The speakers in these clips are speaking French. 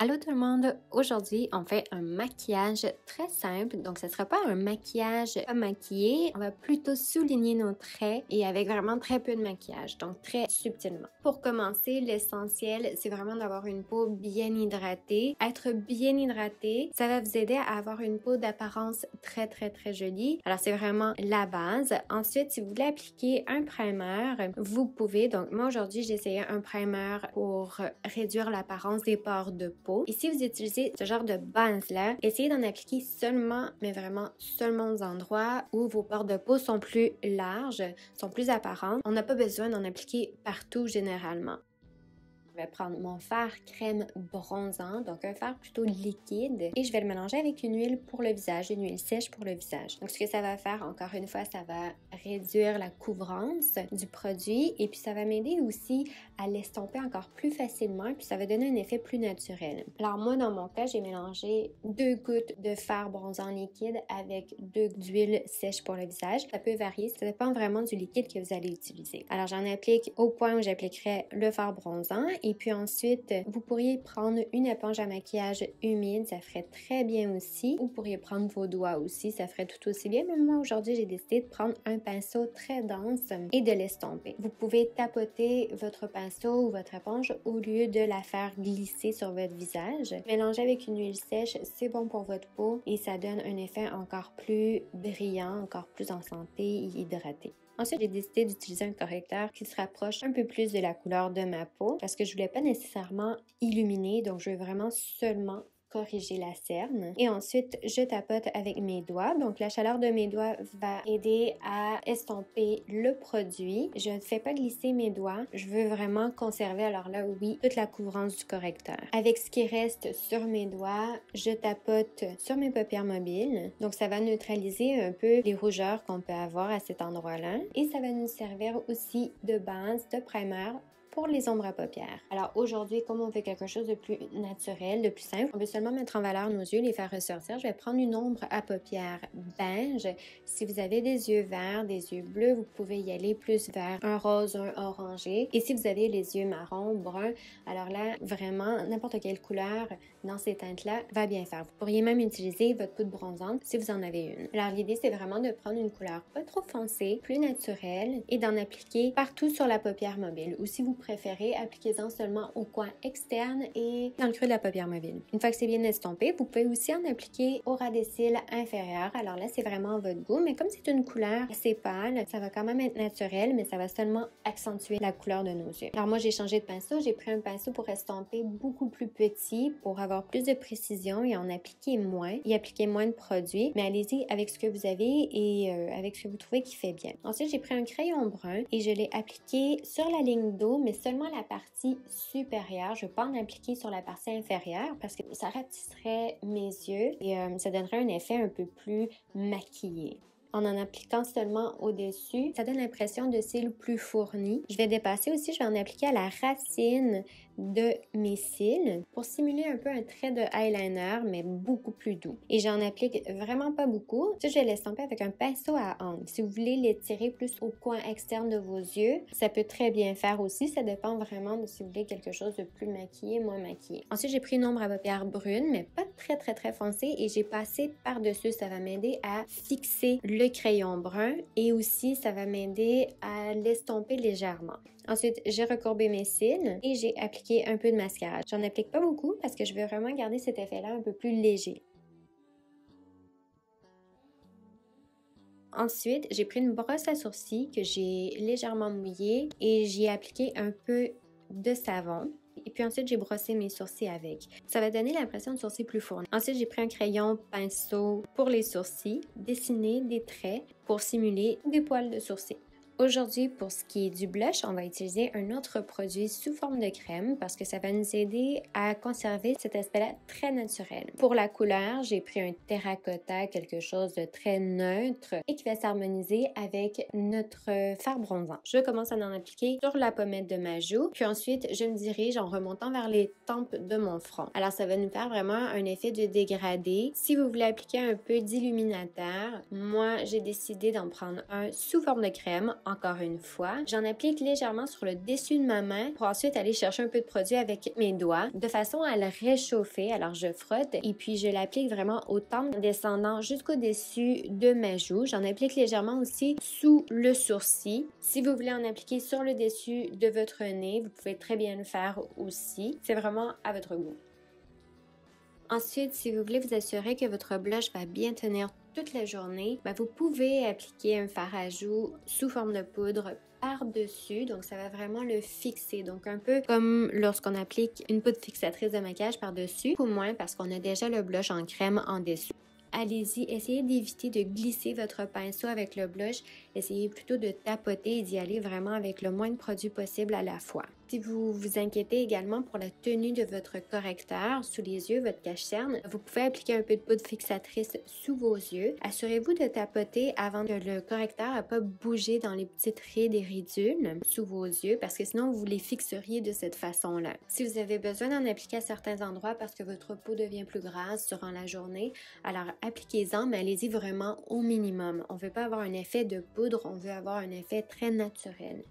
Allô tout le monde! Aujourd'hui, on fait un maquillage très simple. Donc, ce ne sera pas un maquillage pas maquillé. On va plutôt souligner nos traits et avec vraiment très peu de maquillage, donc très subtilement. Pour commencer, l'essentiel, c'est vraiment d'avoir une peau bien hydratée. Être bien hydraté, ça va vous aider à avoir une peau d'apparence très jolie. Alors, c'est vraiment la base. Ensuite, si vous voulez appliquer un primer, vous pouvez. Donc, moi aujourd'hui, j'ai essayé un primer pour réduire l'apparence des pores de peau. Et si vous utilisez ce genre de base-là, essayez d'en appliquer seulement, mais vraiment seulement aux endroits où vos pores de peau sont plus larges, sont plus apparentes. On n'a pas besoin d'en appliquer partout généralement. Je vais prendre mon fard crème bronzant, donc un fard plutôt liquide, et je vais le mélanger avec une huile pour le visage, une huile sèche pour le visage. Donc ce que ça va faire, encore une fois, ça va réduire la couvrance du produit et puis ça va m'aider aussi à l'estomper encore plus facilement et puis ça va donner un effet plus naturel. Alors moi, dans mon cas, j'ai mélangé 2 gouttes de fard bronzant liquide avec 2 d'huile sèche pour le visage. Ça peut varier, ça dépend vraiment du liquide que vous allez utiliser. Alors j'en applique au point où j'appliquerai le fard bronzant. Et puis ensuite, vous pourriez prendre une éponge à maquillage humide, ça ferait très bien aussi. Vous pourriez prendre vos doigts aussi, ça ferait tout aussi bien. Mais moi, aujourd'hui, j'ai décidé de prendre un pinceau très dense et de l'estomper. Vous pouvez tapoter votre pinceau ou votre éponge au lieu de la faire glisser sur votre visage. Mélanger avec une huile sèche, c'est bon pour votre peau et ça donne un effet encore plus brillant, encore plus en santé et hydraté. Ensuite, j'ai décidé d'utiliser un correcteur qui se rapproche un peu plus de la couleur de ma peau parce que je voulais pas nécessairement illuminer, donc je veux vraiment seulement corriger la cerne. Et ensuite, je tapote avec mes doigts. Donc, la chaleur de mes doigts va aider à estomper le produit. Je ne fais pas glisser mes doigts. Je veux vraiment conserver, alors là, oui, toute la couvrance du correcteur. Avec ce qui reste sur mes doigts, je tapote sur mes paupières mobiles. Donc, ça va neutraliser un peu les rougeurs qu'on peut avoir à cet endroit-là. Et ça va nous servir aussi de base, de primer pour les ombres à paupières. Alors aujourd'hui, comme on fait quelque chose de plus naturel, de plus simple, on veut seulement mettre en valeur nos yeux, les faire ressortir. Je vais prendre une ombre à paupières beige. Si vous avez des yeux verts, des yeux bleus, vous pouvez y aller plus vers un rose, un orangé. Et si vous avez les yeux marron, brun, alors là, vraiment, n'importe quelle couleur dans ces teintes-là va bien faire. Vous pourriez même utiliser votre poudre bronzante si vous en avez une. Alors l'idée, c'est vraiment de prendre une couleur pas trop foncée, plus naturelle et d'en appliquer partout sur la paupière mobile. Ou si vous préférez, appliquez-en seulement au coin externe et dans le creux de la paupière mobile. Une fois que c'est bien estompé, vous pouvez aussi en appliquer au ras des cils inférieurs. Alors là, c'est vraiment à votre goût, mais comme c'est une couleur assez pâle, ça va quand même être naturel, mais ça va seulement accentuer la couleur de nos yeux. Alors moi, j'ai changé de pinceau. J'ai pris un pinceau pour estomper beaucoup plus petit, pour avoir plus de précision et en appliquer moins, y appliquer moins de produits, mais allez-y avec ce que vous avez et avec ce que vous trouvez qui fait bien. Ensuite, j'ai pris un crayon brun et je l'ai appliqué sur la ligne d'eau, mais seulement la partie supérieure. Je ne vais pas en appliquer sur la partie inférieure parce que ça rapetisserait mes yeux et ça donnerait un effet un peu plus maquillé. En appliquant seulement au-dessus, ça donne l'impression de cils plus fournis. Je vais dépasser aussi, je vais en appliquer à la racine de mes cils pour simuler un peu un trait de eyeliner, mais beaucoup plus doux. Et j'en applique vraiment pas beaucoup. Ça, je vais l'estomper avec un pinceau à ongles. Si vous voulez l'étirer plus au coin externe de vos yeux, ça peut très bien faire aussi. Ça dépend vraiment de si vous voulez quelque chose de plus maquillé, moins maquillé. Ensuite, j'ai pris une ombre à paupières brune, mais pas très foncée et j'ai passé par-dessus. Ça va m'aider à fixer le crayon brun et aussi ça va m'aider à l'estomper légèrement. Ensuite, j'ai recourbé mes cils et j'ai appliqué un peu de mascara. J'en applique pas beaucoup parce que je veux vraiment garder cet effet-là un peu plus léger. Ensuite, j'ai pris une brosse à sourcils que j'ai légèrement mouillée et j'y ai appliqué un peu de savon. Et puis ensuite, j'ai brossé mes sourcils avec. Ça va donner l'impression de sourcils plus fournis. Ensuite, j'ai pris un crayon pinceau pour les sourcils, dessiner des traits pour simuler des poils de sourcils. Aujourd'hui, pour ce qui est du blush, on va utiliser un autre produit sous forme de crème parce que ça va nous aider à conserver cet aspect-là très naturel. Pour la couleur, j'ai pris un terracotta, quelque chose de très neutre et qui va s'harmoniser avec notre fard bronzant. Je commence à en appliquer sur la pommette de ma joue, puis ensuite, je me dirige en remontant vers les tempes de mon front. Alors, ça va nous faire vraiment un effet de dégradé. Si vous voulez appliquer un peu d'illuminateur, moi, j'ai décidé d'en prendre un sous forme de crème encore une fois. J'en applique légèrement sur le dessus de ma main pour ensuite aller chercher un peu de produit avec mes doigts de façon à le réchauffer. Alors je frotte et puis je l'applique vraiment au temple descendant jusqu'au dessus de ma joue. J'en applique légèrement aussi sous le sourcil. Si vous voulez en appliquer sur le dessus de votre nez, vous pouvez très bien le faire aussi. C'est vraiment à votre goût. Ensuite, si vous voulez vous assurer que votre blush va bien tenir toute la journée, vous pouvez appliquer un fard à joues sous forme de poudre par-dessus, donc ça va vraiment le fixer, donc un peu comme lorsqu'on applique une poudre fixatrice de maquillage par-dessus, ou moins parce qu'on a déjà le blush en crème en dessous. Allez-y, essayez d'éviter de glisser votre pinceau avec le blush, essayez plutôt de tapoter et d'y aller vraiment avec le moins de produits possible à la fois. Si vous vous inquiétez également pour la tenue de votre correcteur sous les yeux, votre cache-cerne, vous pouvez appliquer un peu de poudre fixatrice sous vos yeux. Assurez-vous de tapoter avant que le correcteur n'ait pas bougé dans les petites rides et ridules sous vos yeux parce que sinon vous les fixeriez de cette façon-là. Si vous avez besoin d'en appliquer à certains endroits parce que votre peau devient plus grasse durant la journée, alors appliquez-en, mais allez-y vraiment au minimum. On ne veut pas avoir un effet de poudre, on veut avoir un effet très naturel.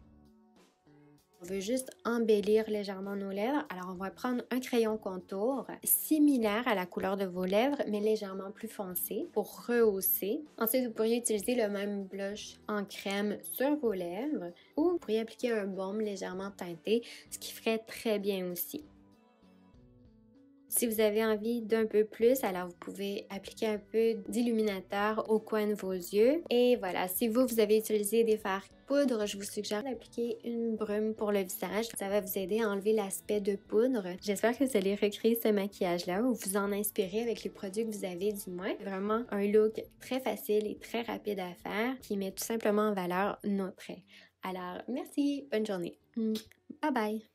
On veut juste embellir légèrement nos lèvres. Alors, on va prendre un crayon contour similaire à la couleur de vos lèvres, mais légèrement plus foncé pour rehausser. Ensuite, vous pourriez utiliser le même blush en crème sur vos lèvres ou vous pourriez appliquer un baume légèrement teinté, ce qui ferait très bien aussi. Si vous avez envie d'un peu plus, alors vous pouvez appliquer un peu d'illuminateur au coin de vos yeux. Et voilà, si vous avez utilisé des fards poudre, je vous suggère d'appliquer une brume pour le visage. Ça va vous aider à enlever l'aspect de poudre. J'espère que vous allez recréer ce maquillage-là ou vous en inspirer avec les produits que vous avez du moins. C'est vraiment un look très facile et très rapide à faire qui met tout simplement en valeur nos traits. Alors, merci, bonne journée. Bye bye!